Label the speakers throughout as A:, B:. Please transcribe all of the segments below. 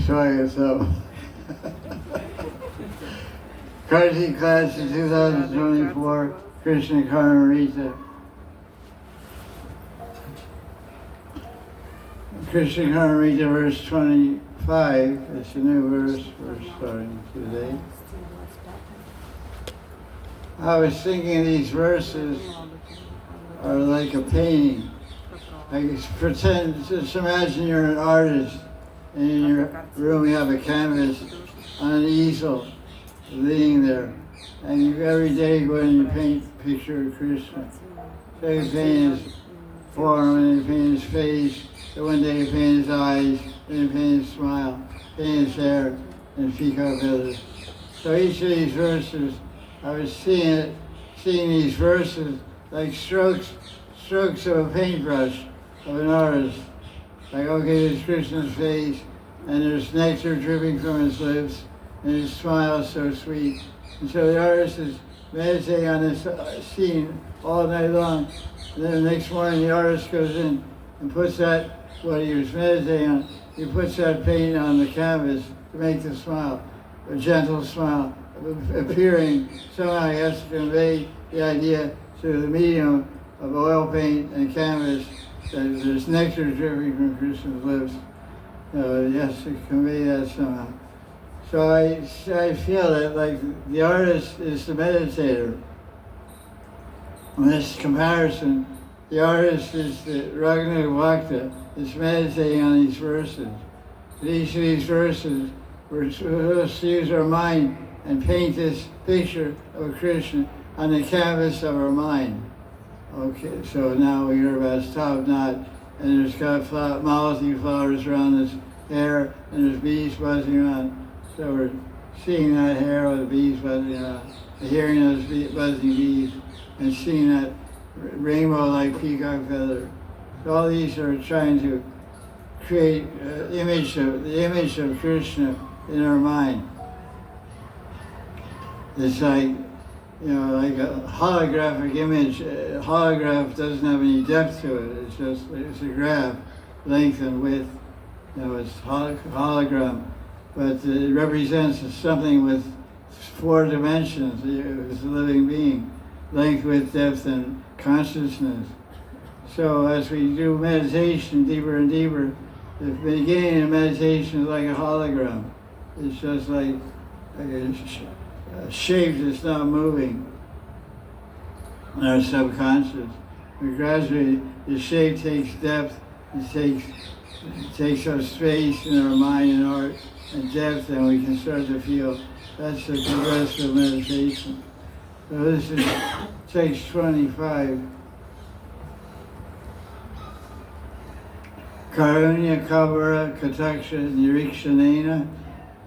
A: Showing itself. Kartik class in 2024, Krishna KARNAMRITA. Krishna KARNAMRITA, verse 25. It's a new verse we're starting today. I was thinking these verses are like a painting. Like pretend, just imagine you're an artist, and in your room you have a canvas on an easel, laying there, and you every day go and you paint a picture of Krishna. So you paint his form, and you paint his face, and one day you paint his eyes, and you paint his smile, paint his hair, and peacock feathers. So each of these verses, I was seeing these verses like strokes of a paintbrush of an artist. Like, okay, there's Krishna's face, and there's nectar dripping from his lips, and his smile is so sweet. And so the artist is meditating on this scene all night long. And then the next morning the artist goes in and puts that, what he was meditating on, he puts that paint on the canvas to make the smile, a gentle smile, appearing. Somehow he has to convey the idea through the medium of oil paint and canvas that there's nectar dripping from Krishna's lips. He has to convey that somehow. So I feel that like the artist is the meditator. In this comparison, the artist is the Raghunath Bhakta, is meditating on these verses. In each of these verses, we're supposed to use our mind and paint this picture of Krishna on the canvas of our mind. Okay, so now we hear about his top knot, and there's got Mahanidhi flowers around his hair, and there's bees buzzing around. So we're seeing that hair with the bees buzzing around, hearing those buzzing bees, and seeing that rainbow-like peacock feather. So all these are trying to create the image of Krishna in our mind. It's like, like a holographic image. A holograph doesn't have any depth to it. It's a graph, length and width. It's hologram, but it represents something with 4 dimensions. It's a living being, length, width, depth, and consciousness. So as we do meditation deeper and deeper, the beginning of meditation is like a hologram. It's just like a shape that's not moving in our subconscious. But gradually, the shape takes depth, it takes up space in our mind and heart and depth, and we can start to feel. That's the progressive meditation. So this is text 25. Karunya Kabara Kataksha Nirikshanena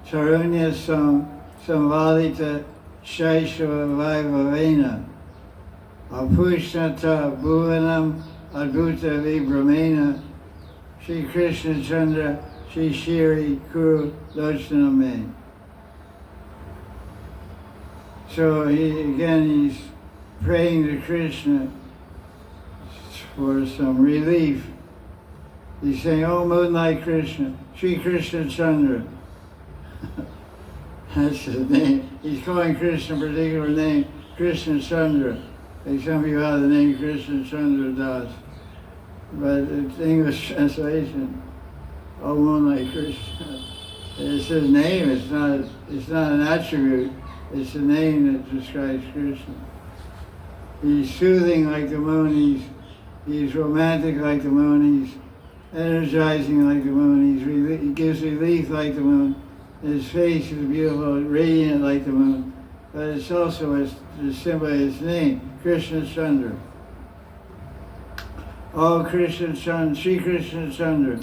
A: Charunya Samvalita Shaishava Vaivavena Apushnata Bhuvanam Adbhuta Vibramena Shri Krishna Chandra Shri Shiri Kuru Lochaname. So he's praying to Krishna for some relief. He's saying, "Oh, Moonlight Krishna, Shri Krishna Chandra." That's his name. He's calling Krishna a particular name, Krishna Chandra. Like some people have the name Krishna Chandra Das. But it's English translation, "Oh, Moonlight Krishna." It's his name, it's not an attribute, it's a name that describes Krishna. He's soothing like the moon, he's romantic like the moon, he's energizing like the moon, he gives relief like the moon. His face is beautiful, radiant like the moon, but it's also simply his name, Krishna Chandra. Oh, Krishna Chandra, Shri Krishna Chandra,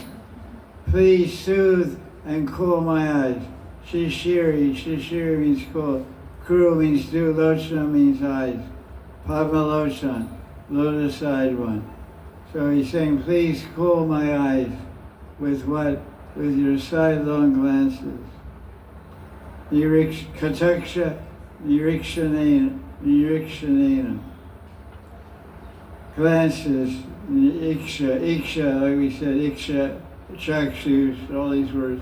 A: please soothe and cool my eyes. Shri Shiri means cool, Kuru means dew, Lochana means eyes, Padma Lochan, lotus-eyed one. So he's saying, please cool my eyes with what? With your sidelong glances. Kataksha Nirikshanena. Glances, iksha, like we said, iksha chakshus, all these words,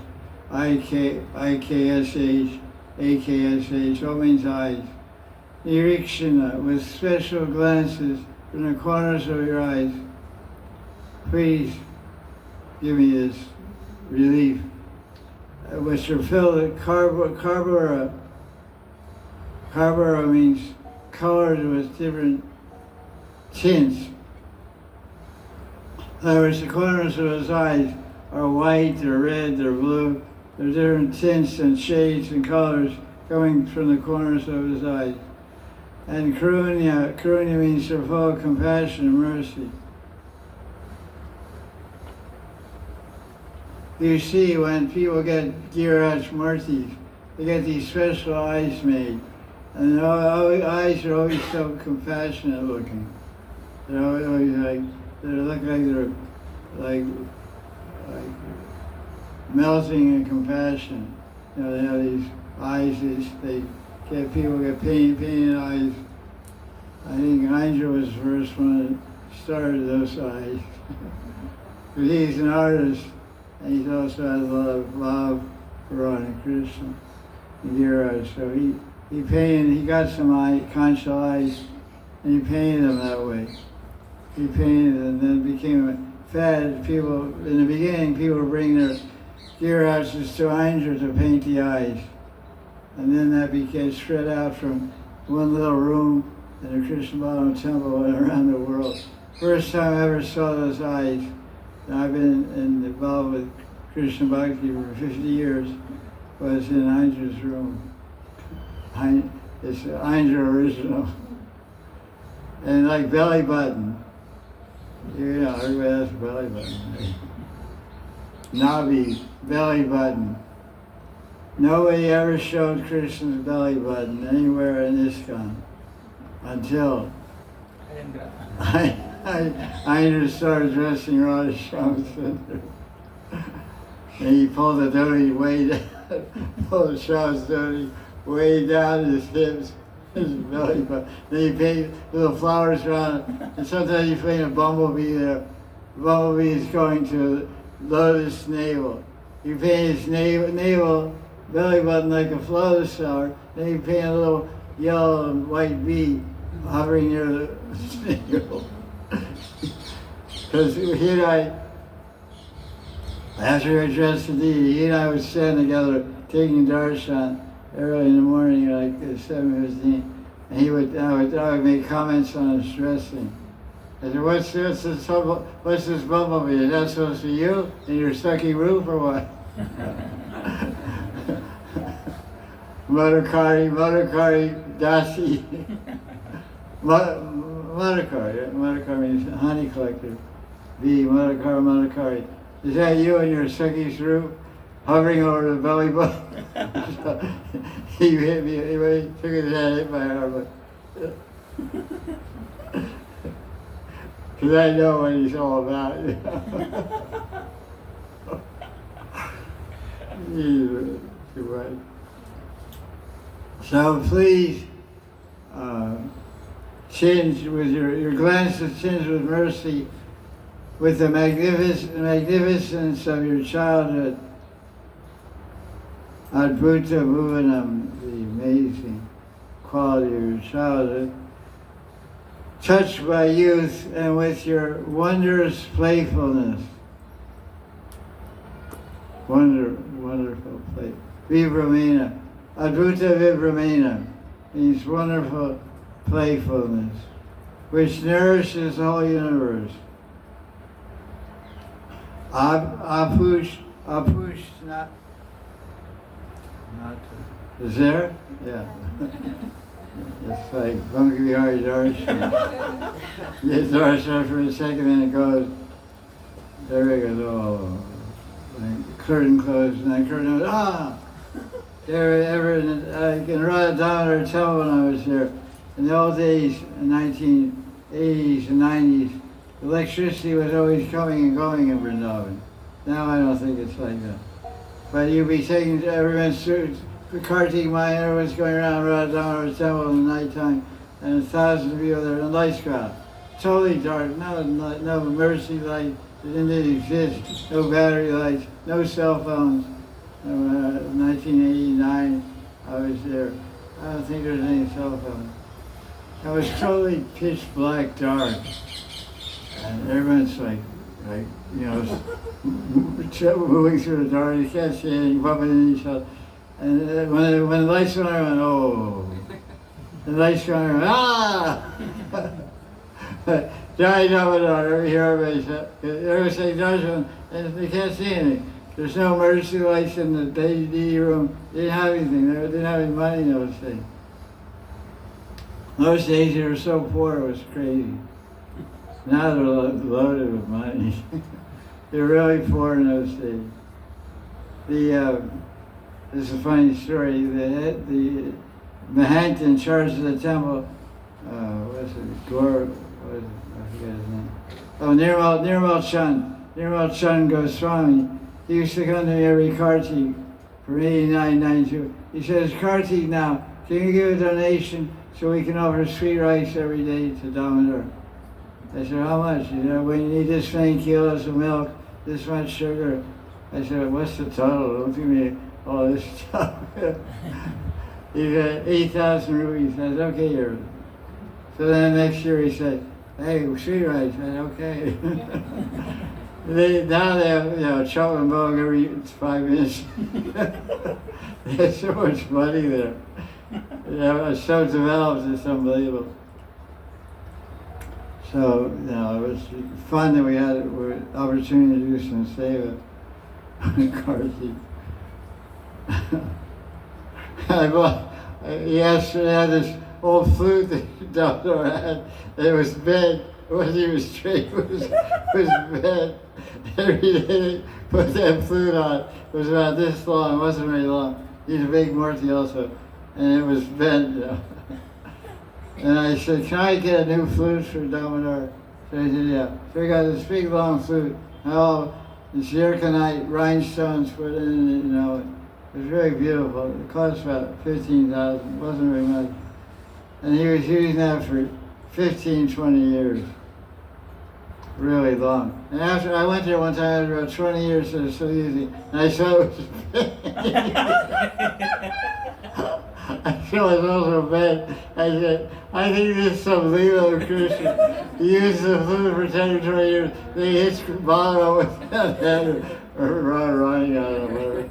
A: IKSH, AKSH, all means eyes. Nirikshana, with special glances from the corners of your eyes. Please give me this relief, which are filled with Karbura. Karbura means colored with different tints. In other words, the corners of his eyes are white, they're red, they're blue. There are different tints and shades and colors coming from the corners of his eyes. And Karunya means to full of compassion and mercy. You see, when people get Giriraj Murtis, they get these special eyes made. And the eyes are always so compassionate looking. They're always like, they look like they're like melting in compassion. You know, they have these eyes, people get painted eyes. I think Indra was the first one that started those eyes. Because he's an artist, and he's also had a lot of love for Radha Krishna and Giriraj. So he got some concha eyes, and he painted them that way. He painted and then became a fad. People, in the beginning, people would bring their Girirajas to Indra to paint the eyes. And then that became spread out from one little room in the Krishna Balaram temple and around the world. First time I ever saw those eyes, and I've been involved with Krishna Bhakti for 50 years, was in Indra's room. It's Indra original. And like belly button. You know, everybody has a belly button. Right? Nabi, belly button. Nobody ever showed Krishna's belly button anywhere in ISKCON until I just started dressing Radha Shamsundar. And he pulled the dhoti way down, pulled the Sham's dhoti way down his hips, his belly button. Then he painted little flowers around it. And sometimes he painted a bumblebee there. The bumblebee is going to lotus navel. You paint his navel, belly button like a lotus flower. Then you paint a little yellow and white bee hovering near the navel. Because he and I, after we addressed the deity, he and I would stand together taking darshan early in the morning, like 7:15, and I would make comments on his dressing. I said, what's this bumblebee? Is that supposed to be you in your sucky roof or what? Madhukari, Dasi. Madhukari means honey collector. Madhukari. Is that you in your sucky's roof, hovering over the belly button? He hit me, he took his hand, hit my arm. Because I know what he's all about. So please, tinge with your glances, tinge with mercy, with the magnificence of your childhood. Adbhuta Bhuvanam, the amazing quality of your childhood. Touched by youth and with your wondrous playfulness. Wonderful play. Vibramena. Adbhuta Vibramena means wonderful playfulness, which nourishes the whole universe. Apush, not is there? Yeah. It's like Bunga Vihari Darshan. Get darshan for a second and it goes, there we go, oh, like curtain closed and then curtain goes, There in Radha Damodar Temple when I was there, in the old days, in 1980s and 90s, electricity was always coming and going in Vrindavan. Now I don't think it's like that. But you'd be taking everyone's through the Kartik Maya, everyone's going around Radha Damodar Temple in the nighttime, and thousands of people there, and the lights go out. Totally dark, no mercy light, didn't exist. No battery lights, no cell phones. 1989, I was there. I don't think there was any cell phones. It was totally pitch black dark. And everyone's like, moving through the dark. You can't see anything, bumping into each other. And when the lights went on, I went, oh. The lights went on, ah! Jai Damadar, everybody say Darshan, and they can't see anything. There's no emergency lights in the DD room. They didn't have anything. They didn't have any money in those days. Those days they were so poor, it was crazy. Now they're loaded with money. They're really poor in those days. This is a funny story. The Mahant in charge of the temple, what's it, I forget his name. Oh, Nirmal Chand Goswami. He used to come to me every Kartik from 89, 92. He says, Kartik now, can you give a donation so we can offer sweet rice every day to Damodar? I said, how much? When you need this many kilos of milk, this much sugar. I said, what's the total? Don't give me all this stuff. He got 8,000 rupees. I said, okay, here. So then next year he said, hey, sweet rice. I said, okay. Now they have, chop and bog every 5 minutes. There's so much money there. It's so developed, it's unbelievable. So, it was fun that we had an opportunity to do some seva. Kartik. He had this old flute that Doctor had. It was bent. It wasn't even straight. It was bent. Every day they put that flute on. It was about this long. It wasn't very long. He's a big Murti also. And it was bent, And I said, can I get a new flute for Damodar? So he said, yeah. So we got this big long flute. All the zirconite rhinestones put in it, It was very beautiful. It cost about 15,000. It wasn't very much. And he was using that for 15, 20 years. Really long. And after I went there one time, after about 20 years, so it was still using, and I saw it was I saw it was also bad. I said, I think this is some Leela of Krishna. He used the flute for 10 or 20 years. They hit Balaram with that head, or running out of whatever.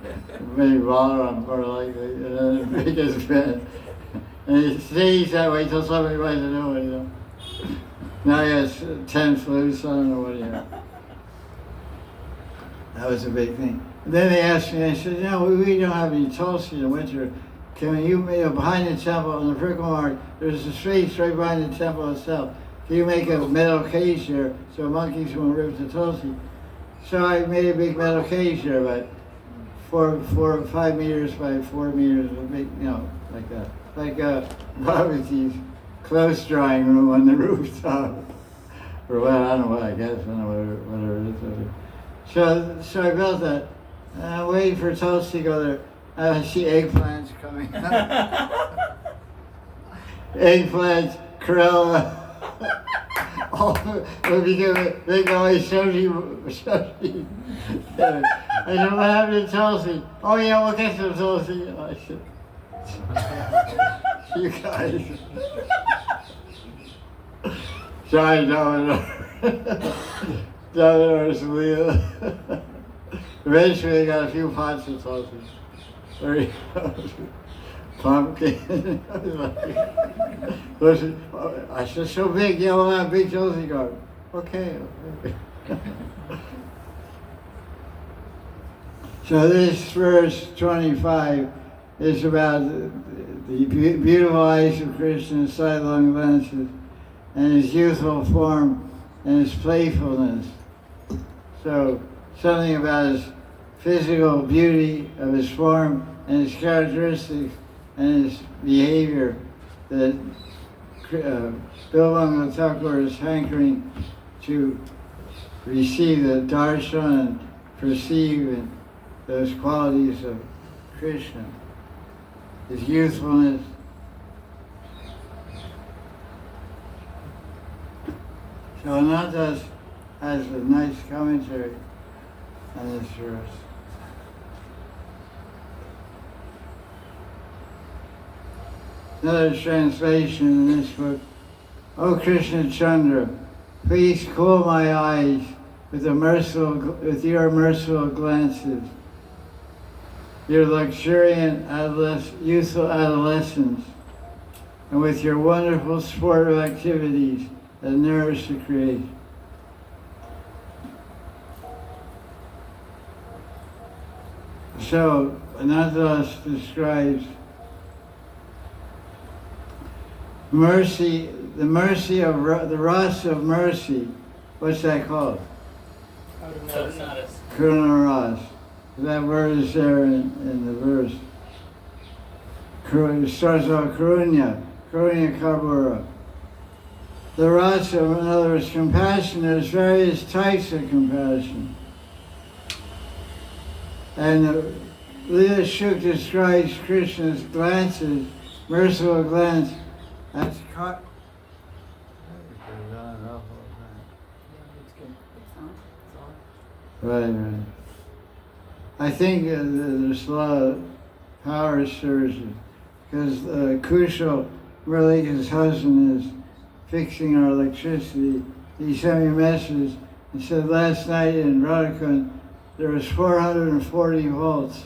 A: Maybe Balaram, or like that, and then make his bed. And he stays that way until somebody writes a new one, Now he has 10 flutes, I don't know what he has. That was a big thing. And then they asked me, I said, we don't have any Tulsi in winter. Can you, behind the temple, on the Prickle Mark, there's a space right behind the temple itself. Can you make a metal cage there so monkeys won't rip the Tulsi? So I made a big metal cage there, about 5 meters by 4 meters, a big, like that. Like Babaji's clothes drying room on the rooftop. Or what, I don't know what, I guess, I don't know whatever it is. So I built that. And I'm waiting for Tulsi to go there. I see eggplants coming. Eggplants, Corella. They go, I said, what happened to Tulsi? Oh yeah, we'll get some Tulsi. I said, you guys. Sorry, Damodar's Leela. Eventually they got a few pots of Tulsi. Pumpkin. I said, so big, we'll have a big Tulsi garden. Okay. So this verse 25 is about the beautiful eyes of Krishna's sidelong glances and his youthful form and his playfulness. So something about his physical beauty of his form and his characteristics and his behavior that Bilwanga Thakur is hankering to receive the darshan and perceive those qualities of Krishna. His youthfulness. So Ananta's has a nice commentary on this verse. Another translation in this book. O Krishna Chandra, please cool my eyes with your merciful glances, your luxuriant youthful adolescence, and with your wonderful sportive activities that nourish the creation. So, Ananta describes mercy, the mercy of the rasa of mercy. What's that called? Karuna ras. That word is there in the verse. It starts off Karunya Kabura. The rasa, in other words, compassion, there's various types of compassion. And Leela Shuk describes Krishna's glances, merciful glance, as Right. I think there's a lot of power surges because Kushal, Murlika's husband, is fixing our electricity. He sent me a message and said last night in Radhakund there was 440 volts.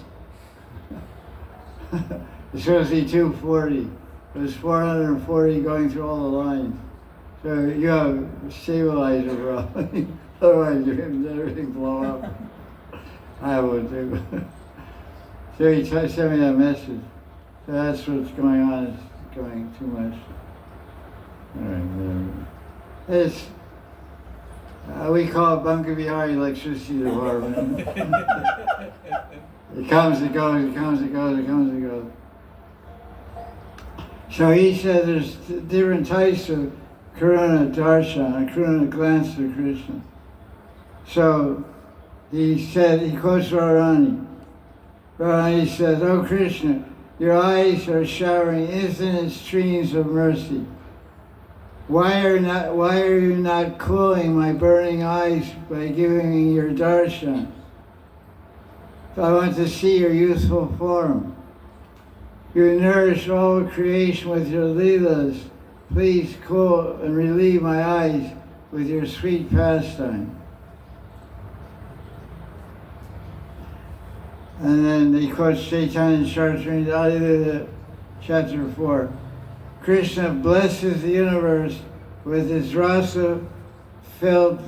A: It's supposed to be 240. It was 440 going through all the lines. So you have a stabilizer problem. Otherwise everything blow up. I would too. So he sent me that message. So that's what's going on. It's going too much. All right, it's we call it Banka Bihari Electricity Department. It comes, it goes, it comes, it goes, it comes, it goes. So he said there's different types of Karuna Darshan, Karuna glance to Krishna. So he said, he quotes Radharani. Radharani says, "Oh Krishna, your eyes are showering infinite streams of mercy. Why are you not cooling my burning eyes by giving me your darshan? I want to see your youthful form. You nourish all creation with your leelas. Please cool and relieve my eyes with your sweet pastime." And then he quotes Chaitanya Charitamrita, chapter 4. Krishna blesses the universe with his rasa-filled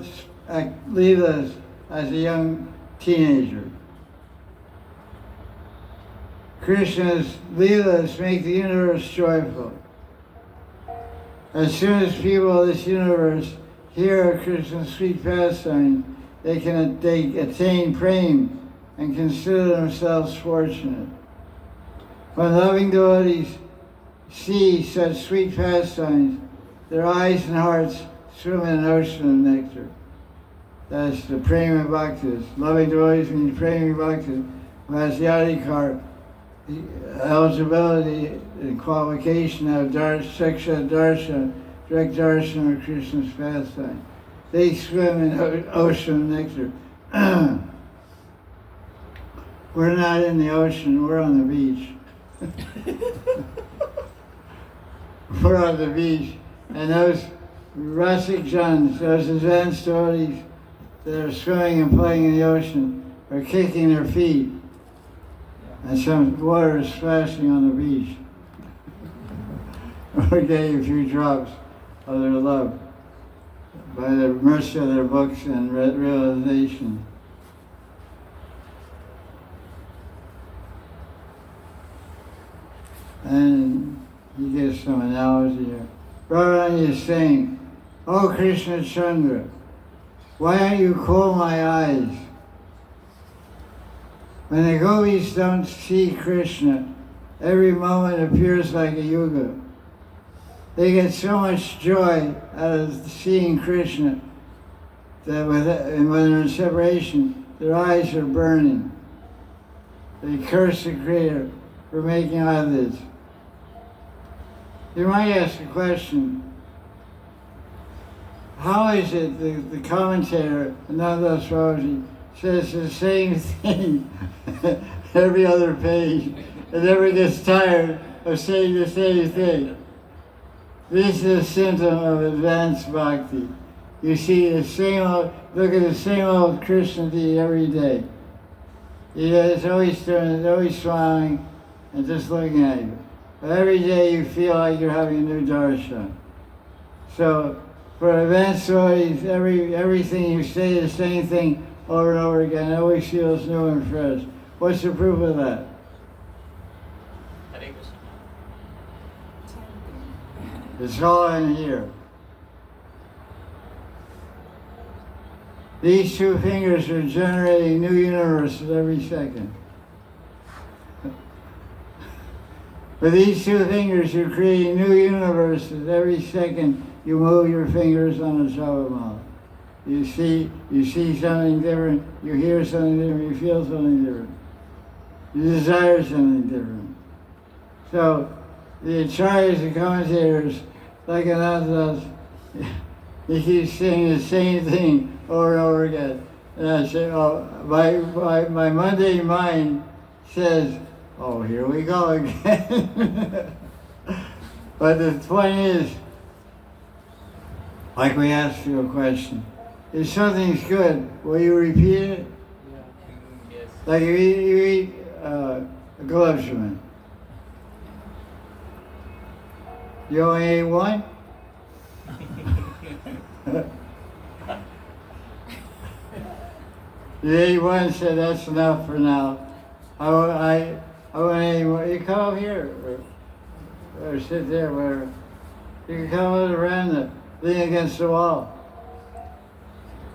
A: leelas as a young teenager. Krishna's leelas make the universe joyful. As soon as people of this universe hear of Krishna's sweet pastime, they attain prema and consider themselves fortunate. When loving devotees see such sweet pastimes, their eyes and hearts swim in an ocean of nectar. That's the prema bhaktas. Loving devotees means prema bhaktas, who has the adhikar, the eligibility and qualification of seksha darshan, direct darshan of Krishna's pastime. They swim in an ocean of nectar. We're not in the ocean, we're on the beach. We're on the beach, and those Rasik Jans, those advanced devotees that are swimming and playing in the ocean, are kicking their feet, and some water is splashing on the beach. We're getting a few drops of their love by the mercy of their books and realization. And he gives some analogy here. Radharani is saying, "Oh Krishna Chandra, why don't you cool my eyes? When the gopis don't see Krishna, every moment appears like a yuga. They get so much joy out of seeing Krishna that when they're in separation, their eyes are burning. They curse the Creator for making eyelids." You might ask a question. how is it the commentator, Ananta Babaji, says the same thing every other page and never gets tired of saying the same thing? This is a symptom of advanced bhakti. You see the same old, look at the same old Krishna deity every day. It's always turning, always smiling, and just looking at you. But every day you feel like you're having a new darshan. So for advanced devotees, everything you say the same thing over and over again, it always feels new and fresh. What's the proof of that? It's all in here. These two fingers are generating new universes every second. With these two fingers, you're creating new universes every second you move your fingers on a Javamala. You see something different, you hear something different, you feel something different. You desire something different. So the acharyas and commentators, like Ananta, he keeps saying the same thing over and over again. And I say, oh, my Monday mind says, oh, here we go again. But the point is, like we asked you a question, if something's good, will you repeat it?
B: Yeah. Yes.
A: Like you eat a gulab jamun. You only ate one? You ate one and said, that's enough for now. I want to eat more. You come up here, or sit there, wherever. You can come up around the lean against the wall.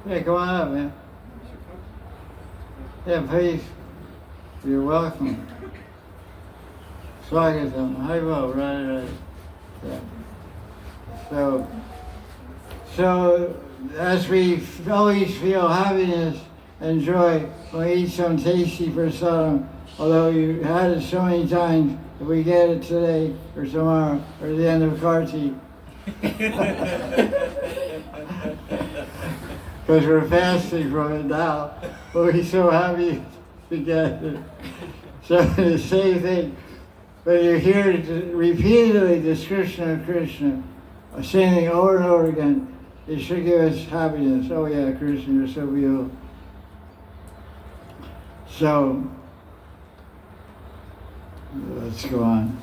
A: Yeah, come on up, man. Yeah, please. You're welcome. Swagatam. Haibo, right. Yeah. So as we always feel happiness and joy when we eat some tasty prasadam, although you had it so many times, if we get it today or tomorrow or the end of Karti, because we're fasting from it now, we'll be so happy to get it. So the same thing, when you hear repeatedly the description of Krishna, saying it over and over again, it should give us happiness. Oh yeah, Krishna, you're so beautiful. So, let's go on.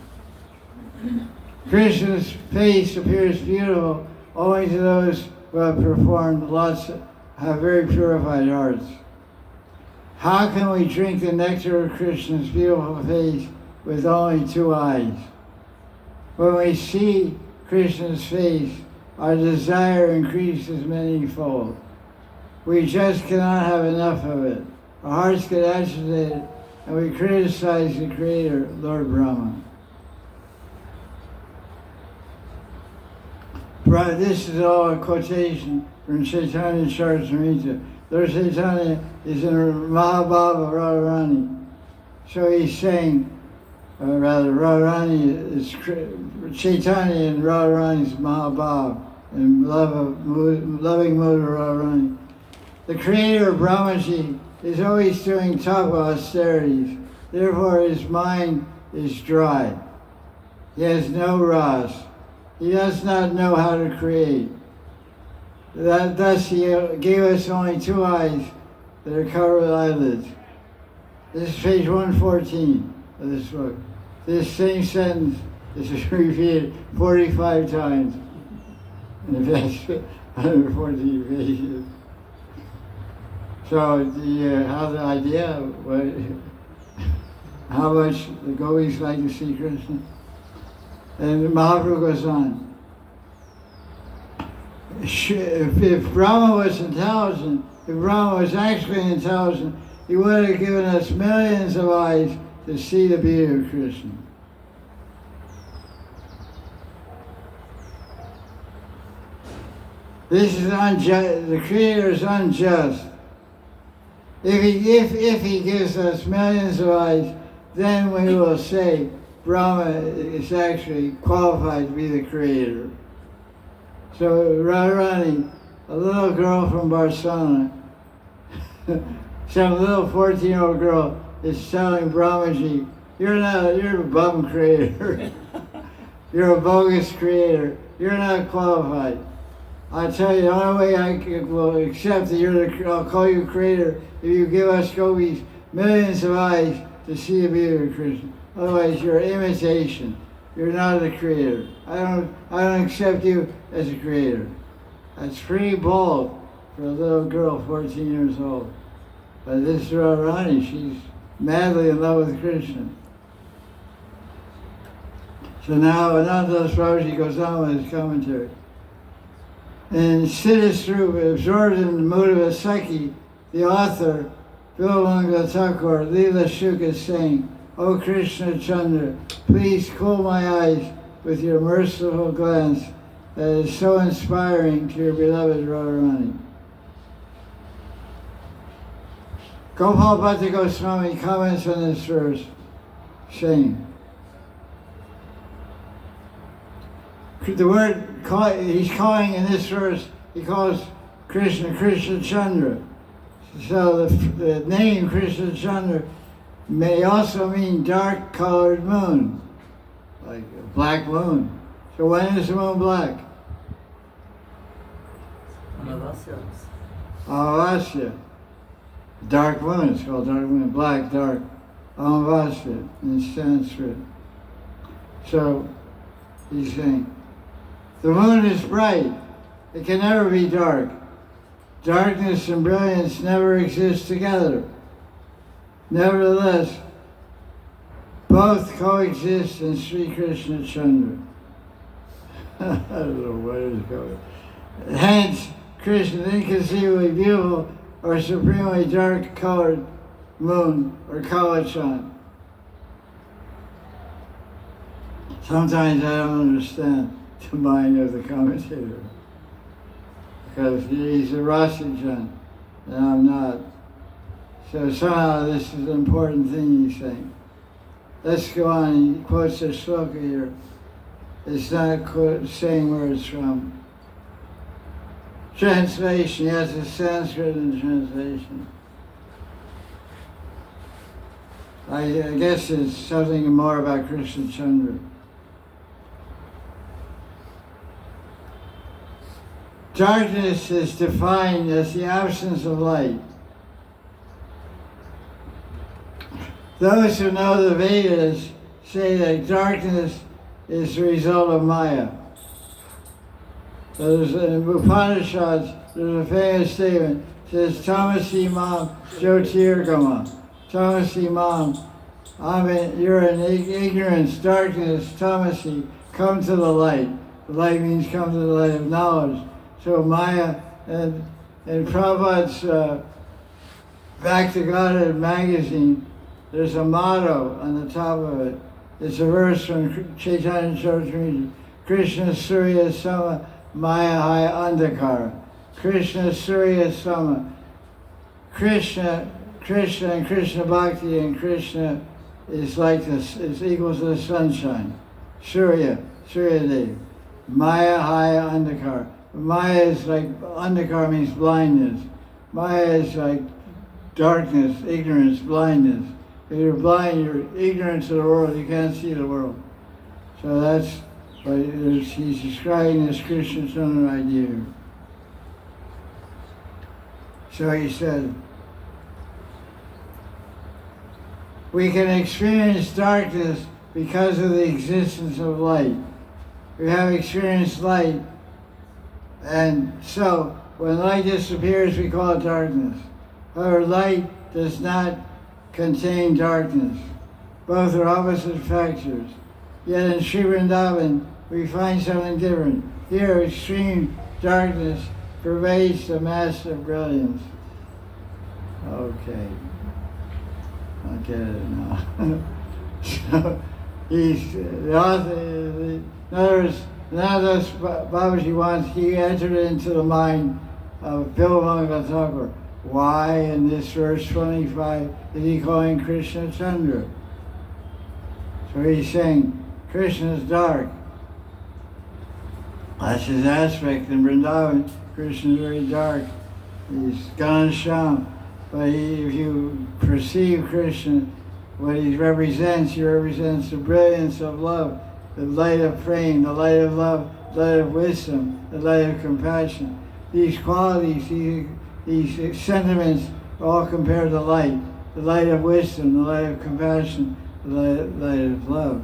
A: Krishna's face appears beautiful only to those who have performed have very purified hearts. How can we drink the nectar of Krishna's beautiful face with only two eyes? When we see Krishna's face, our desire increases manyfold. We just cannot have enough of it. Our hearts get agitated, and we criticize the Creator, Lord Brahma. This is all a quotation from Chaitanya Charitamrita. Lord Chaitanya is in Mahabhava Radharani. So he's saying, Radharani is Chaitanya and Radharani's Mahabhava, and loving mood of Radharani. The creator of Brahmaji is always doing tapa austerities. Therefore his mind is dry. He has no ras. He does not know how to create. Thus he gave us only two eyes that are covered with eyelids. This is page 114 of this book. This same sentence is repeated 45 times in the past 114 pages. So do you have the idea how much the gopis like to see Krishna? And Mahaprabhu goes on. If Brahma was intelligent, if Brahma was actually intelligent, he would have given us millions of eyes to see the beauty of Krishna. This is unjust. The Creator is unjust. If he gives us millions of eyes, then we will say Brahma is actually qualified to be the Creator. So Radharani a little girl from Barcelona, some little 14-year-old girl is telling Babaji, you're a bum creator. You're a bogus creator. You're not qualified. I tell you, the only way I will accept that I'll call you creator if you give us gopis millions of eyes to see the beauty of Krishna. Otherwise, you're an imitation. You're not a creator. I don't accept you as a creator. That's pretty bold for a little girl, 14 years old. But this is Radharani. She's madly in love with Krishna. So now Ananta Babaji goes on with his commentary. In Siddhasrupa, absorbed in the mood of a Sakhi, the author, Bilamangala Thakur, Leela Shuk is saying, O Krishna Chandra, please cool my eyes with your merciful glance that is so inspiring to your beloved Radharani. Gopal Bhatta Goswami comments on this verse, saying, the word he's calling in this verse, he calls Krishna Krishna Chandra. So the name Krishna Chandra may also mean dark colored moon, like a black moon. So when is the moon black? Amavasya. Dark moon, it's called dark moon, black, dark. Amavasya in Sanskrit. So he's saying, the moon is bright. It can never be dark. Darkness and brilliance never exist together. Nevertheless, both coexist in Sri Krishna Chandra. I don't know where it's going. Hence, Krishna, inconceivably beautiful or supremely dark-colored moon or Kalachan. Sometimes I don't understand the mind of the commentator, because he's a Rasijan and I'm not. So somehow this is an important thing he's saying. Let's go on. He quotes a shloka here. It's not saying where it's from. Translation, yes, it's Sanskrit in translation. I guess it's something more about Krishna Chandra. Darkness is defined as the absence of light. Those who know the Vedas say that darkness is the result of Maya. So in Upanishads, there's a famous statement, it says, Tamasi Mam Jyotirgama. Tamasi Mam, you're in ignorance, darkness, Tamasi, come to the light. The light means come to the light of knowledge. So Maya, and in Prabhupada's Back to Godhead magazine, there's a motto on the top of it. It's a verse from Chaitanya Charitamrita. Krishna Surya Sama Maya Hai Andhakara. Krishna Surya Sama. Krishna and Krishna Bhakti and Krishna is like this, is equal to the sunshine. Surya Dev. Maya Hai Andhakara. Maya is like, Andhakara means blindness. Maya is like darkness, ignorance, blindness. If you're blind, you're ignorant to the world, you can't see the world. So that's what he's describing this Krishna Chandra idea. So he said, we can experience darkness because of the existence of light. We have experienced light, and so when light disappears, we call it darkness. However, light does not contain darkness. Both are opposite factors. Yet in Sri Vrindavan, we find something different. Here, extreme darkness pervades the mass of brilliance. Okay. I get it now. So, he's the author, in other words, now that's Babaji wants, he entered into the mind of Bilamangala Thakur. Why in this verse 25 is he calling Krishna Chandra? So he's saying Krishna is dark. That's his aspect in Vrindavan. Krishna is very dark. He's Ghanshyam. But if you perceive Krishna, what he represents the brilliance of love, the light of praying, the light of love, the light of wisdom, the light of compassion. These qualities, these sentiments are all compared to light. The light of wisdom, the light of compassion, the light of love.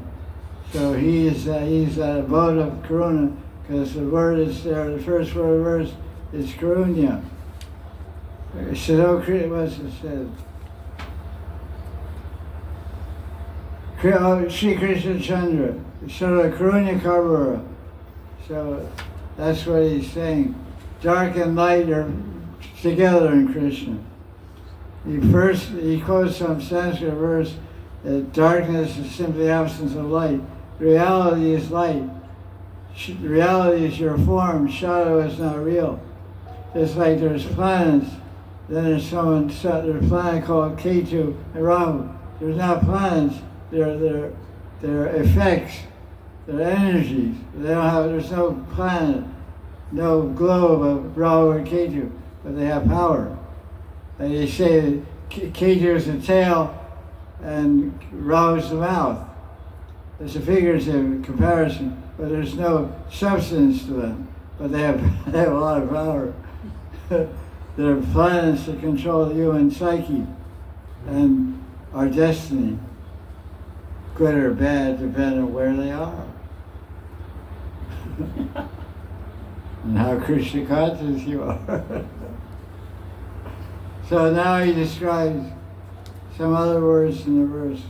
A: So he's that abode of karuna, because the word is there, the first word of verse is karunya. So what's it said? Sri Krishna Chandra, Sara Karunya Karura. So that's what he's saying. Dark and light are together in Krishna. He quotes some Sanskrit verse that darkness is simply absence of light. Reality is light. Reality is your form. Shadow is not real. Just like there's planets, then there's a planet called Ketu and Rahu. There's not planets. They're effects. They're energies. There's no planet, no globe of Rahu or Ketu, but they have power. And they say that Ketu is the tail and Rahu is the mouth. It's a figurative comparison, but there's no substance to them. But they have a lot of power. They're planets that control the human psyche and our destiny, good or bad, depending on where they are. And how Krishna conscious you are. So now he describes some other words in the verse.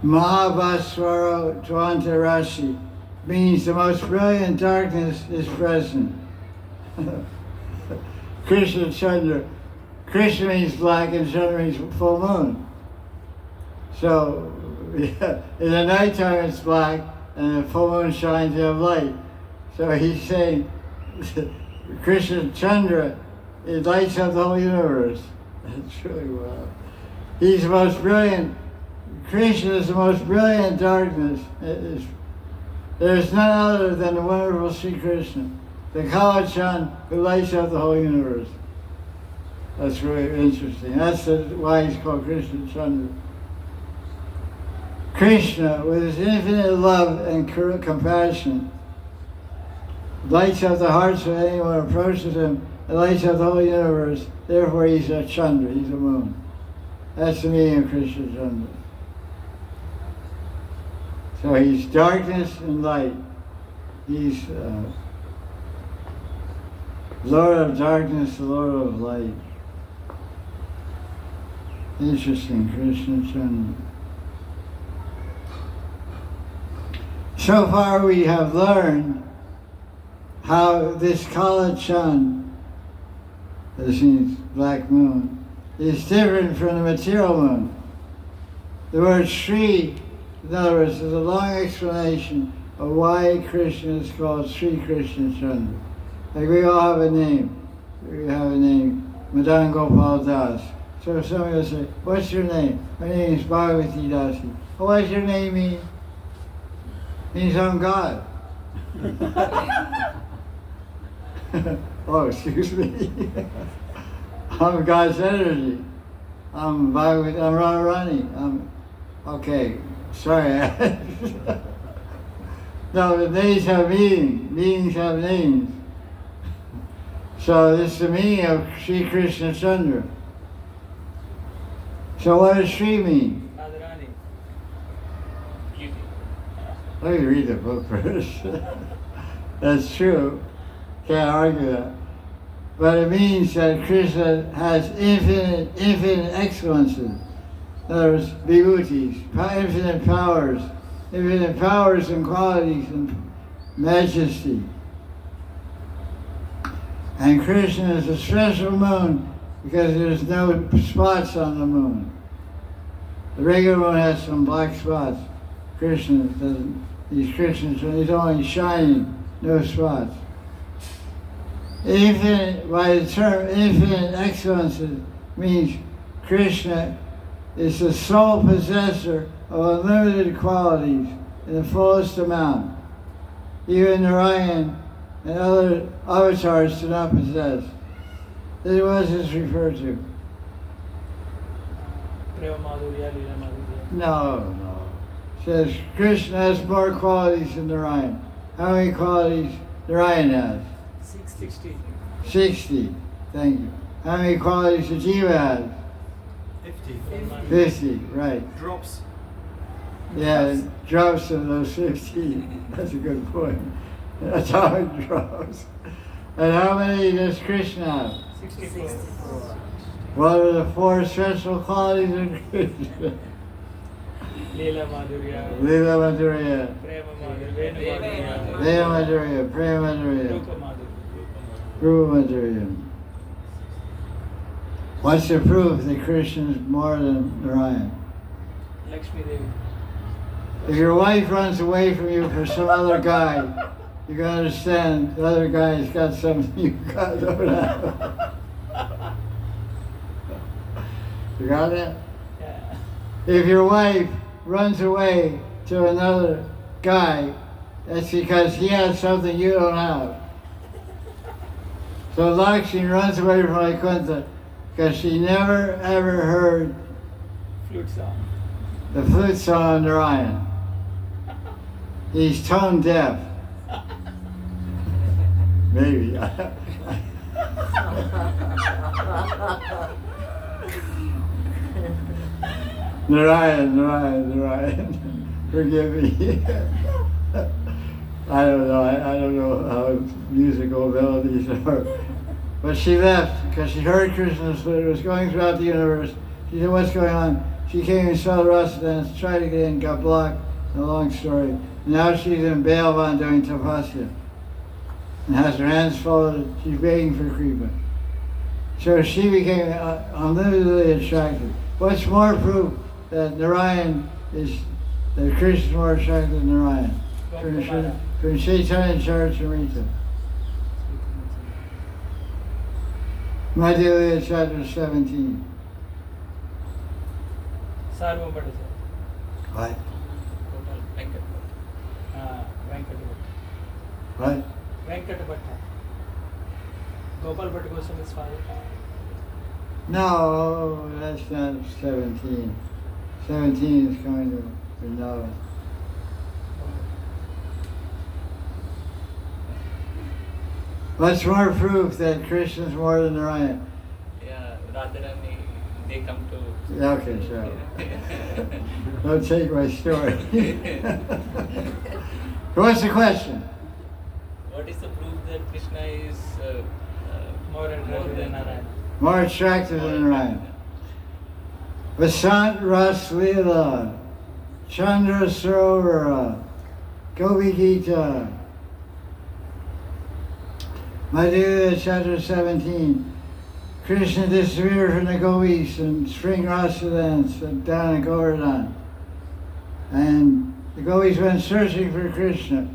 A: Mahabhaswara Tvanta Rashi means the most brilliant darkness is present. Krishna Chandra. Krishna means black and Chandra means full moon. So in the nighttime it's black and the full moon shines, you have light. So he's saying Krishna Chandra, it lights up the whole universe. That's really wild. He's the most brilliant. Krishna is the most brilliant darkness. There's none other than the wonderful Sri Krishna, the Kalachan who lights up the whole universe. That's really interesting. That's why he's called Krishna Chandra. Krishna, with his infinite love and compassion, lights up the hearts of anyone who approaches him, and lights up the whole universe. Therefore he's a Chandra, he's a moon. That's the meaning of Krishna Chandra. So he's darkness and light. He's Lord of darkness, Lord of light. Interesting, Krishna Chandra. So far we have learned how this Kala Chand, this means black moon, is different from the material moon. The word Sri, in other words, is a long explanation of why Krishna is called Sri Krishna Chandra. Like we all have a name. We have a name, Madan Gopal Das. So if somebody will say, what's your name? My name is Bhagavati Dasi. Well, what does your name mean? It means I'm God. Oh, excuse me. I'm God's energy. I'm Bhagavati, I'm Radharani. Okay, sorry. No, the names have meaning. Meanings have names. So this is the meaning of Sri Krishna Chandra. So what does Sri mean?
B: Radharani. Beauty.
A: Let me read the book first. That's true. Can't argue that. But it means that Krishna has infinite excellences. In other words, vibhutis, infinite powers and qualities and majesty. And Krishna is a special moon because there's no spots on the moon. The regular moon has some black spots. Krishna doesn't. He's only shining, no spots. Infinite, by the term infinite excellences, means Krishna is the sole possessor of unlimited qualities in the fullest amount. even Narayan and other avatars do not possess. This was this referred to.
B: Prema Madhurya, Leela Madhurya.
A: No. It says Krishna has more qualities than Narayan. How many qualities Narayan has?
B: 60.
A: 60. Thank you. How many qualities the Jiva has? 50, right.
C: Drops.
A: Yeah, drops of those 50. That's a good point. Atomic drops. And how many does Krishna have?
B: 64.
A: What are the 4 special qualities of Krishna?
B: Leela Madhurya.
A: Leela Madhurya,
B: Prema Madhurya. Venu
A: Venu Madhurya, Prema Madhurya,
B: Rupa Madhurya.
A: Rupa Madhurya. What's the proof that Krishna is more than Narayan?
B: Lakshmi Devi.
A: If your wife runs away from you for some other guy, you can understand the other guy's got something you got don't have. You got that?
B: Yeah.
A: If your wife runs away to another guy, that's because he has something you don't have. So Lakshmi runs away from Vaikuntha because she never ever heard
B: Flute song.
A: the flute song of Narayan. He's tone deaf. Maybe. Narayan. Forgive me. I don't know how his musical abilities are. But she left because she heard Krishna's flute. It was going throughout the universe. She said, what's going on? She came and saw the rasa dance, tried to get in, got blocked. A long story. Now she's in Balavan doing tapasya. And has her hands folded. She's begging for Kripa. So she became unlimitedly attracted. What's more proof that Narayan is, that Krishna is more attractive than Narayan? From Chaitanya Charitamrita. Madhya chapter 17.
B: Sarvam Bhatta.
A: What?
B: Gopal. Venkat. Venkat Bhatta.
A: What?
B: Venkat Bhatta. Gopal Bhatta Goswami's father.
A: No, that's not 17. 17 is going to Vrindavan. What's more proof that Krishna is more than Narayan?
D: Yeah, Radharani, they come to.
A: Okay, sure. Don't take my story. What's the question?
D: What is the proof that Krishna is
B: More attractive than Narayan.
A: More attractive than Narayan. Vasant Ras Leela, Chandra Sarovara, Gopi Gita. Madhya chapter 17. Krishna disappeared from the gopis and spring rasa dance down in Govardhan. And the gopis went searching for Krishna.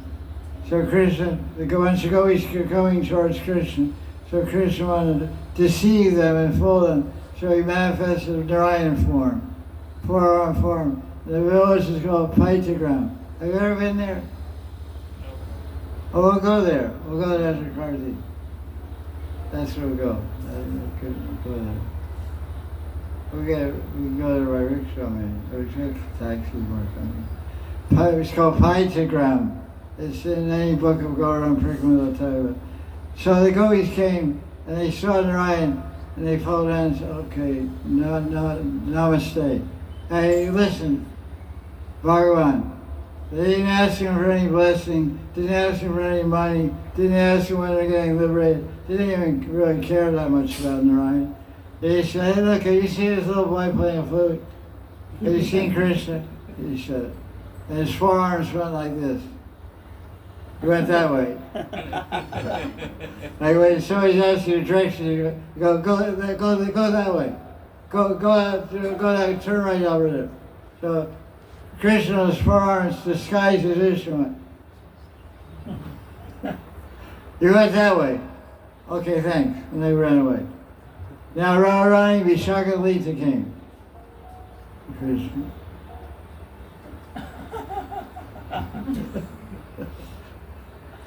A: So Krishna, the bunch of gopis were coming towards Krishna. So Krishna wanted to deceive them and fool them. So he manifested in Narayan form, four-arm form. The village is called Paitagram. Have you ever been there? Oh, we'll go there. We'll go there after Kartik. That's where we'll go. Go there. We can go there by rickshaw, maybe. Or taxi or something. It's called Paitagram. It's in any book of Gauram Prikma, they'll tell you about. So the gopis came and they saw Narayan and they folded hands. Okay, namaste. Hey, listen, Bhagavan. They didn't ask him for any blessing, didn't ask him for any money, didn't ask him when they're getting liberated, didn't even really care that much about Narayan. They said, hey look, have you seen this little boy playing a flute? Have you seen Krishna? He said, and his forearms went like this. He went that way. Like when somebody's asking you direction, you go that way. Go that, turn right over there. So Krishna's forearms disguised his instrument. You went that way. Okay, thanks. And they ran away. Now Radharani Vishakalita came. Krishna.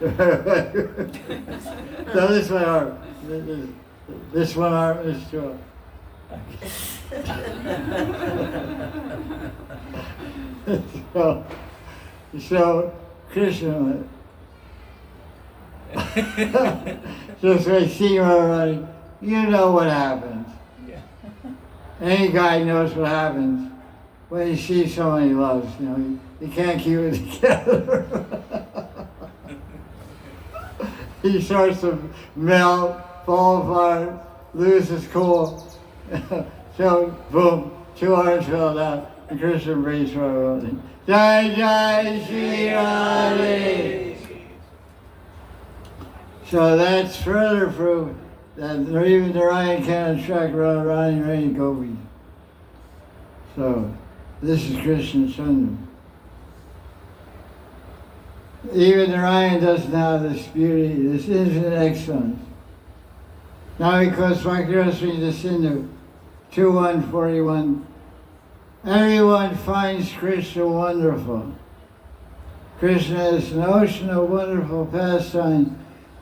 A: So this one arm, this one arm, this two arm. So Krishna, just when I see you already, you know what happens.
D: Yeah.
A: Any guy knows what happens when he sees someone he loves. You know, he can't keep it together. He starts to melt, fall apart, lose his cool. So, boom, two arms fell down, and Krishna breathes for everybody. Jai Jai Sri Radhe. So that's further proof that even Narayan can't attract Radharani or any gopis. So, this is Krishna Chandra. Even Narayan doesn't have this beauty, this infinite excellence. Now because Bhakti-rasa the Sindhu, 2.141, everyone finds Krishna wonderful. Krishna is an ocean of wonderful pastime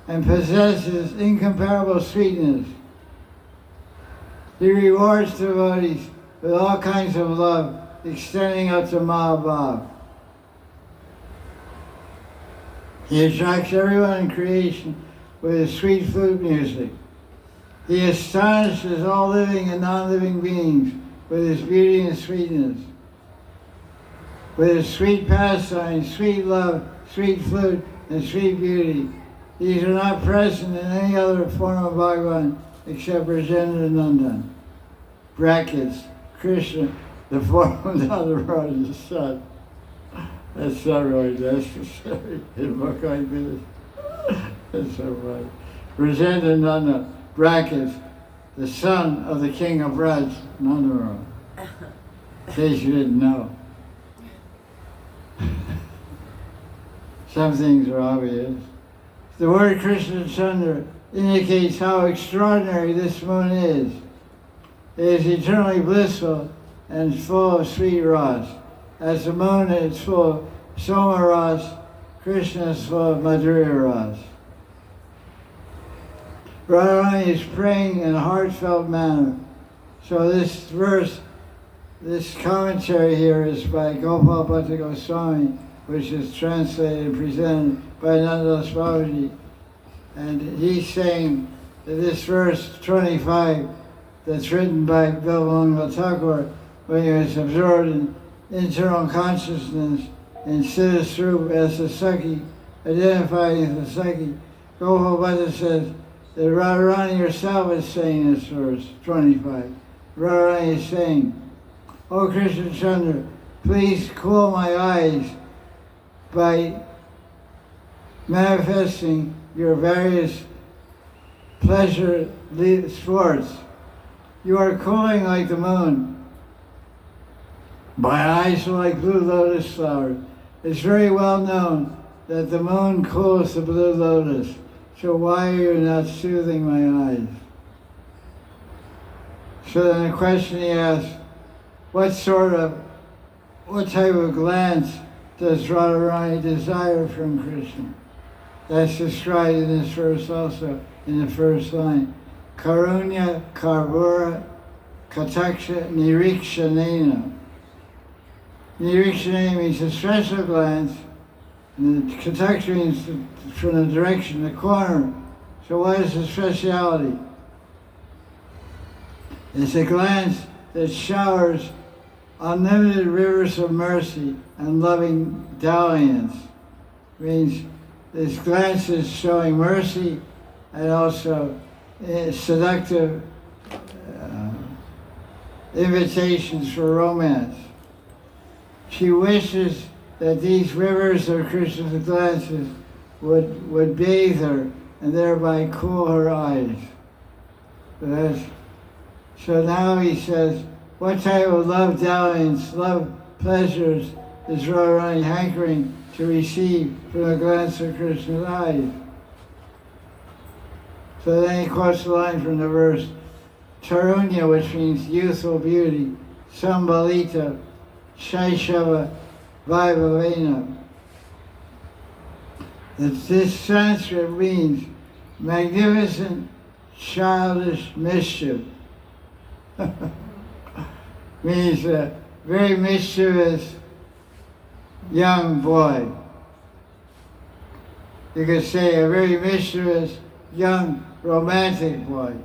A: and possesses incomparable sweetness. He rewards devotees with all kinds of love, extending up to Mahabhav. He attracts everyone in creation with his sweet flute music. He astonishes all living and non-living beings with his beauty and sweetness. With his sweet pastime, sweet love, sweet flute, and sweet beauty. These are not present in any other form of Bhagavan except Brajendra Nandan. Brackets, Krishna, the form of Maharaj's son. That's not really necessary in a book like this. That's so funny. Brajendra Nanda, brackets, the son of the king of Braj, Nanda. In case you didn't know. Some things are obvious. The word Krishna Chandra indicates how extraordinary this moon is. It is eternally blissful and full of sweet ras. As the moon is full of Soma ras, Krishna is full of Madhurya ras. Radharani is praying in a heartfelt manner. So this verse, this commentary here is by Gopal Bhatta Goswami, which is translated and presented by Ananta Babaji. And he's saying that this verse 25, that's written by Bilvamangal Thakur, when he was absorbed in internal consciousness and Siddhasrup as the Sakhi, identifying as the Sakhi, Gopal Bhatta says that Radharani herself is saying this verse 25. Radharani is saying, "O Krishna Chandra, please cool my eyes by manifesting your various pleasure sports. You are cooling like the moon. My eyes are like blue lotus flowers. It's very well known that the moon cools the blue lotus. So why are you not soothing my eyes?" So then the question he asks, what type of glance does Radharani desire from Krishna? That's described in this verse also, in the first line. Karunya Karvura Kataksha Nirikshanena. Nirikshanena means a special glance, and the Kataksha means from the direction, the corner. So what is the speciality? It's a glance that showers unlimited rivers of mercy and loving dalliance. It means this glance is showing mercy and also seductive invitations for romance. She wishes that these rivers of Krishna's glances would bathe her and thereby cool her eyes. So now he says, what type of love dalliance, love pleasures is Radharani hankering to receive from the glance of Krishna's eyes? So then he quotes the line from the verse, Tarunya, which means youthful beauty, Sambalita, Shaishava, Vaibhavena. This Sanskrit means magnificent childish mischief. Means a very mischievous young boy. You could say a very mischievous young romantic boy.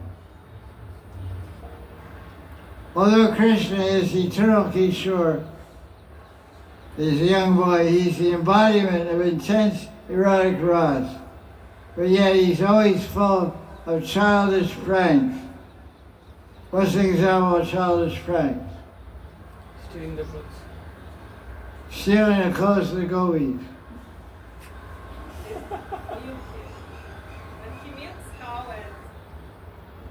A: Although Krishna is eternal Kishore, he's a young boy, he's the embodiment of intense erotic ras. But yet he's always full of childish pranks. What's the example of childish pranks?
B: Stealing the clothes.
A: Stealing the clothes of the gopis.
C: He meets Colin.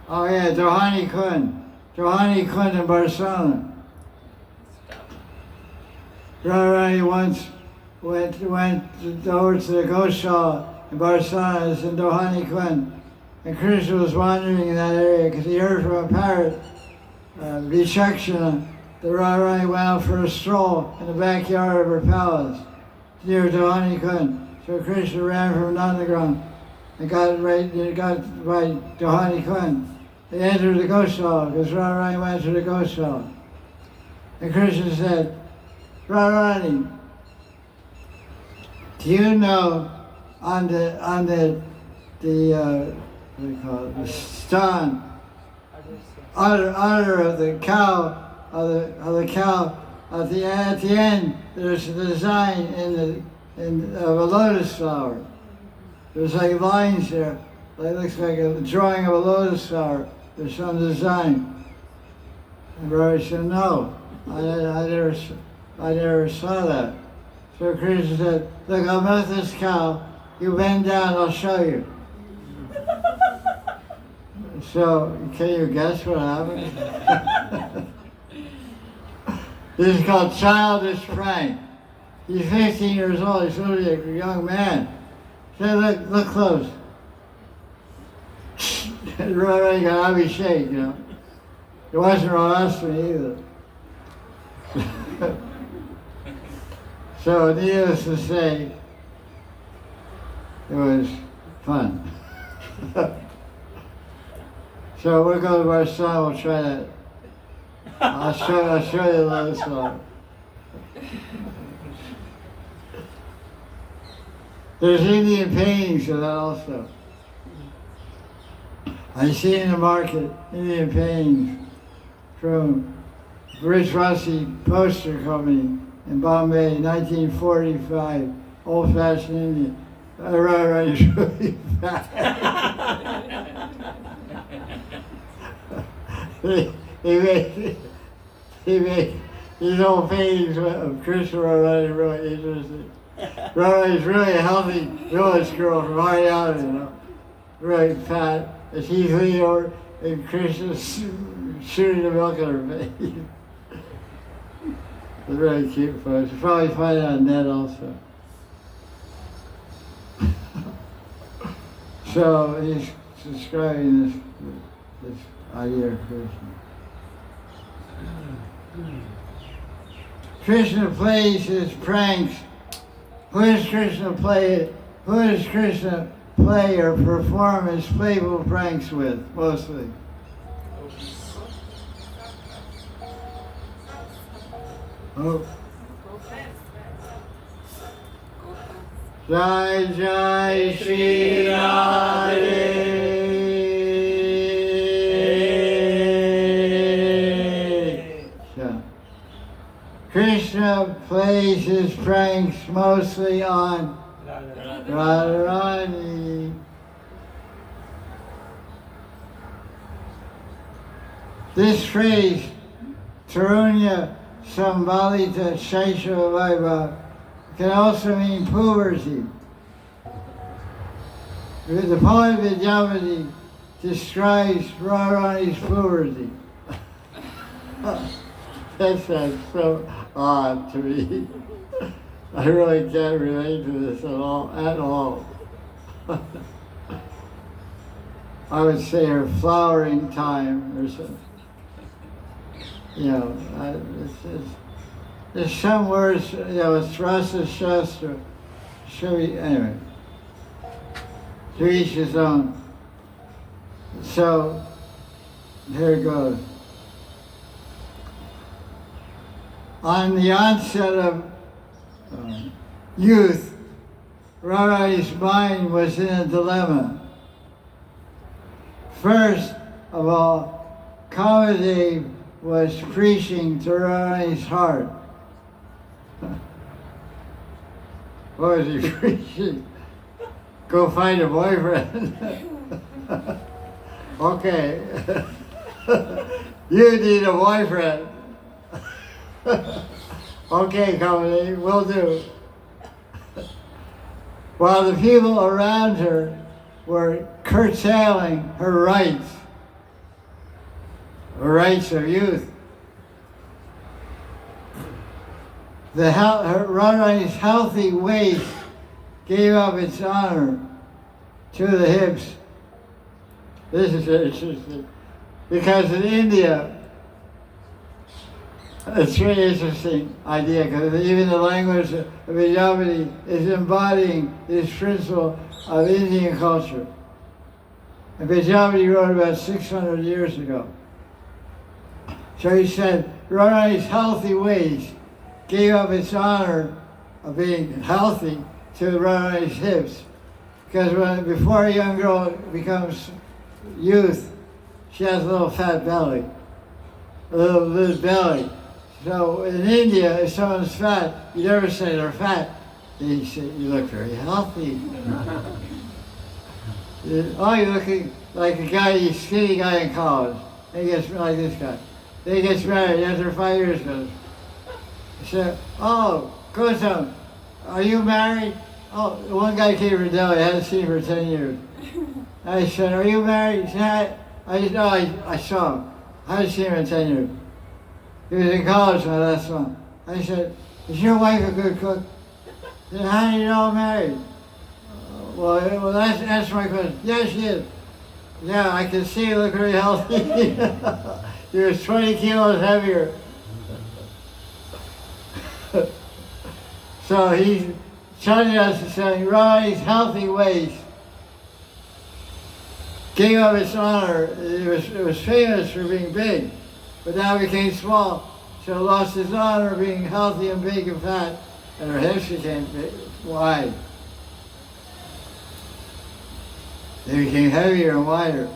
A: Oh yeah, Dohani Kund in Barcelona. Radharani once went over to the Goswami in Barcelona, it's in Dohani Kund. And Krishna was wandering in that area because he heard from a parrot, Vichakshana, that Radharani went out for a stroll in the backyard of her palace near Dohani Kund. So Krishna ran from Nandagram and got by Dohani Kund. They entered the Goswami because Radharani went to the Goswami. And Krishna said, Radharani, do you know on the what do you call it, the stone, udder of the cow, of the cow, at the end there's a design of a lotus flower. There's like lines there. It looks like a drawing of a lotus flower. There's some design. And Maharaj said, no, I never saw that. So Krishna said, look, I'll milk this cow. You bend down, I'll show you. So, can you guess what happened? This is called childish prank. He's 15 years old, he's really a young man. Say, look close. Right, got Abhishek, you know. It wasn't Rahasmi either. So, needless to say, it was fun. So we'll go to our song, we'll try that. I'll show you the last song. There's Indian paintings of that also. I see in the market Indian paintings from Rich Rossi Poster Company in Bombay, 1945, old-fashioned Indian. Right, it's really fat. he made these old paintings of Krishna really interesting. Radharani's really a healthy village girl from Haryana, you know, really fat. And she's leaning over and Krishna's shooting the milk in her face. It's really cute photos. You'll probably find it on net also. So he's describing this idea of Krishna. Krishna plays his pranks. Who does Krishna play or perform his playful pranks with, mostly? Oh. Jai Jai Sri Radhe. So, Krishna plays his pranks mostly on Radharani. This phrase, Tarunya Sambalita Shaishava Vaibhav, can also mean puberty. The poet Vidyavati describes Radharani's puberty. That sounds so odd to me. I really can't relate to this at all. I would say her flowering time or something. You know, there's some words, you know, it's Rasa Shastra. Anyway, To each his own. So, here it goes. On the onset of youth, Radharani's mind was in a dilemma. First of all, Kamadeva was preaching to Radharani's heart. What was he preaching? Go find a boyfriend. Okay. You need a boyfriend. Okay, Kamadeva, will do. While the people around her were curtailing her rights of youth. Radharani's healthy waist gave up its honor to the hips. This is interesting. Because in India, it's a really interesting idea, because even the language of Babaji is embodying this principle of Indian culture. And Babaji wrote about 600 years ago. So he said, Radharani's healthy waist gave up its honor of being healthy to Radharani's hips. Because before a young girl becomes youth, she has a little fat belly, a little belly. So in India, if someone's fat, you never say they're fat. You say, you look very healthy. Oh, you're looking like a skinny guy in college. He gets like this guy. Then he gets married after 5 years goes. He said, oh, Goswami, are you married? Oh, one guy came from Delhi, I hadn't seen him for 10 years. I said, are you married? He said, I saw him. I hadn't seen him in 10 years. He was in college my last month. I said, is your wife a good cook? He said, how do you know I'm married? Well, that's my question. Yes, she is. Yeah, I can see you look very healthy. You're 20 kilos heavier. So he's telling us to say, Radharani's healthy waist gave up its honor. It was famous for being big, but now it became small. So it lost its honor of being healthy and big and fat, and her hips became wide. They became heavier and wider.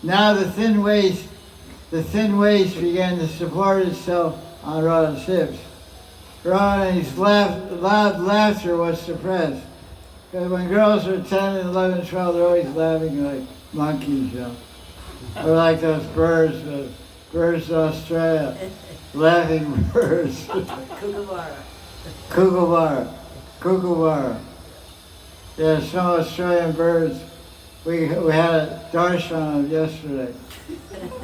A: Now the thin waist began to support itself on Radha's hips. Radharani's loud laughter was suppressed. Because when girls are 10 and 11, 12, they're always laughing like monkeys, you know. Or like those birds in Australia, laughing birds. Kookaburra. Yeah, some Australian birds. We had a darshan on yesterday.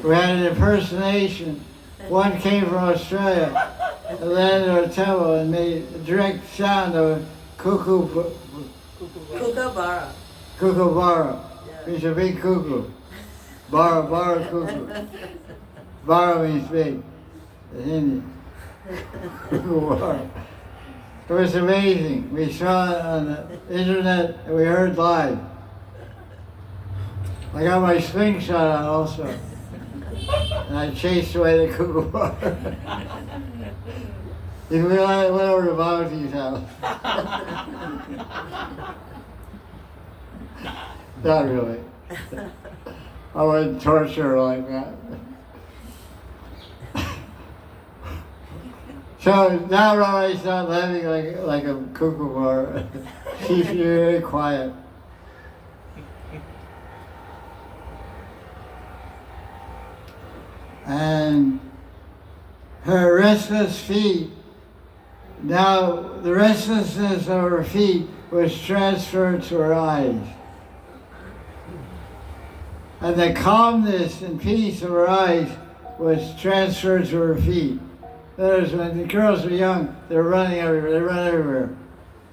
A: We had an impersonation. One came from Australia and landed at our temple and made a direct sound of kookaburra. Kookaburra. He's a big cuckoo. Bara cuckoo. Bara means big in Hindi. Kookaburra. It was amazing. We saw it on the internet and we heard live. I got my slingshot on also. And I chased away the kookaburra. We went over to Babaji's house. Not really. I wouldn't torture her like that. So now Radharani's not laughing like a kookaburra. She's very quiet. And her restless feet, now the restlessness of her feet was transferred to her eyes. And the calmness and peace of her eyes was transferred to her feet. In other words, when the girls were young, they were running everywhere, they run everywhere.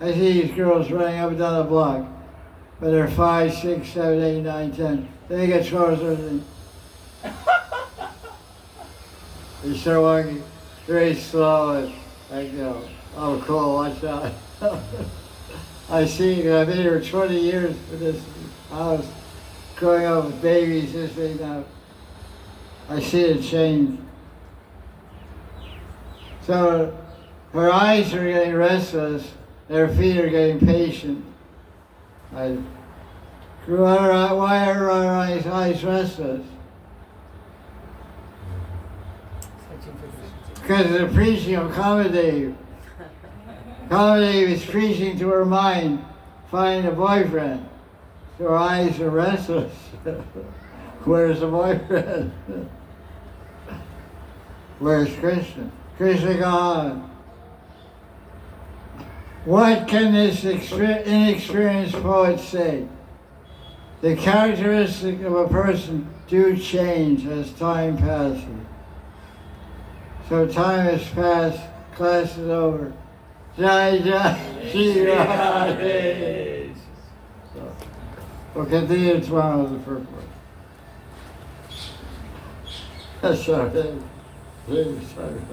A: I see these girls running up and down the block. When they're 5, 6, 7, 8, 9, 10. Then they get 12 or something. They start walking very slow and like, you know, oh cool, watch out. I see, I've been here 20 years with this I was growing up with babies this big now. I see it change. So her eyes are getting restless, their feet are getting patient. Why are our eyes restless?
B: Searching for Krishna.
A: Because of the preaching of Kamadev. Kamadev is preaching to her mind, find a boyfriend. So her eyes are restless. Where's the boyfriend? Where's Krishna? Krishna gone. What can this inexperienced poet say? The characteristic of a person do change as time passes. So time has passed, class is over. Jai Jai Sri Radhe. So, we'll continue tomorrow with the first one. That's all right. Sorry.